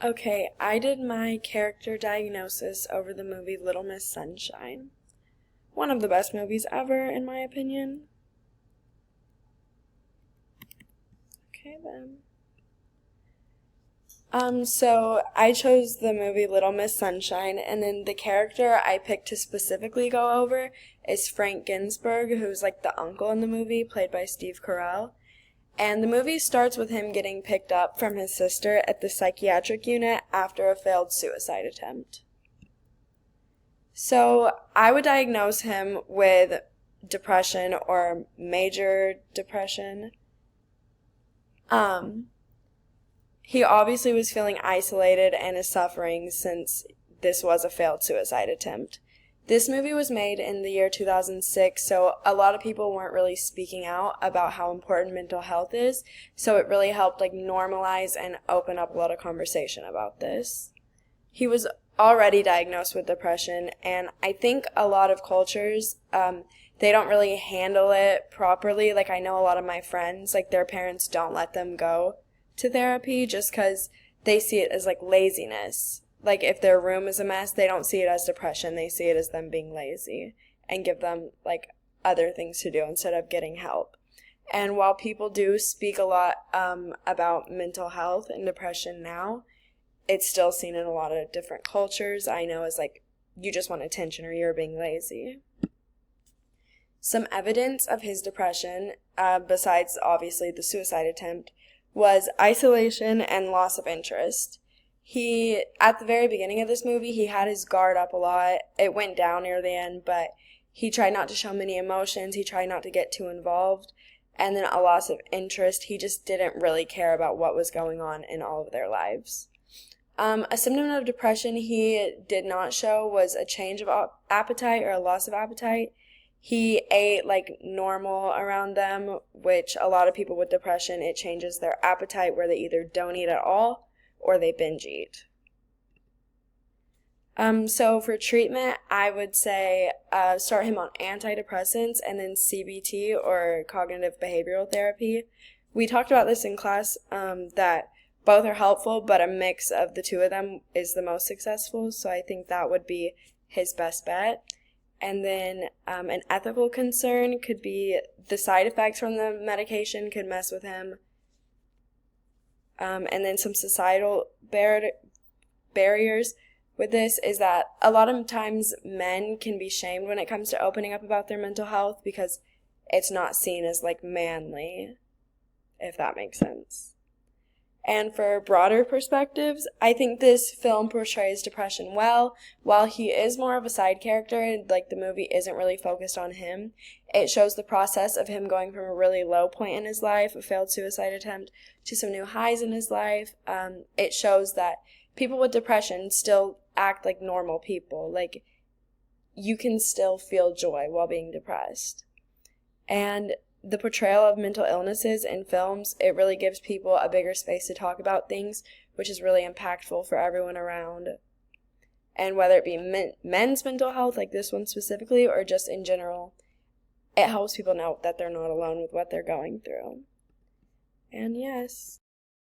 Okay, I did my character diagnosis over the movie Little Miss Sunshine. One of the best movies ever, in my opinion. Okay, then. So I chose the movie Little Miss Sunshine, and then the character I picked to specifically go over is Frank Ginsburg, who's like the uncle in the movie, played by Steve Carell. And the movie starts with him getting picked up from his sister at the psychiatric unit after a failed suicide attempt. So I would diagnose him with depression or major depression. Um, he obviously was feeling isolated and is suffering since this was a failed suicide attempt. This movie was made in the year 2006, so a lot of people weren't really speaking out about how important mental health is, so it really helped normalize and open up a lot of conversation about this. He was already diagnosed with depression, and I think a lot of cultures, they don't really handle it properly. I know a lot of my friends, their parents don't let them go to therapy just because they see it as laziness. If their room is a mess, they don't see it as depression. They see it as them being lazy and give them other things to do instead of getting help. And while people do speak a lot about mental health and depression now, it's still seen in a lot of different cultures. I know as you just want attention or you're being lazy. Some evidence of his depression, besides obviously the suicide attempt, was isolation and loss of interest. At the very beginning of this movie, he had his guard up a lot. It went down near the end, but he tried not to show many emotions. He tried not to get too involved. And then a loss of interest. He just didn't really care about what was going on in all of their lives. A symptom of depression he did not show was a change of appetite or a loss of appetite. He ate normal around them, which a lot of people with depression, it changes their appetite where they either don't eat at all or they binge eat. So for treatment, I would say start him on antidepressants and then CBT or cognitive behavioral therapy. We talked about this in class that both are helpful, but a mix of the two of them is the most successful, so I think that would be his best bet. And then an ethical concern could be the side effects from the medication could mess with him. And then some societal barriers with this is that a lot of times men can be shamed when it comes to opening up about their mental health because it's not seen as manly, if that makes sense. And for broader perspectives, I think this film portrays depression well. While he is more of a side character, the movie isn't really focused on him, it shows the process of him going from a really low point in his life, a failed suicide attempt, to some new highs in his life. It shows that people with depression still act like normal people. You can still feel joy while being depressed. And the portrayal of mental illnesses in films, it really gives people a bigger space to talk about things, which is really impactful for everyone around. And whether it be men's mental health, like this one specifically, or just in general, it helps people know that they're not alone with what they're going through. And yes.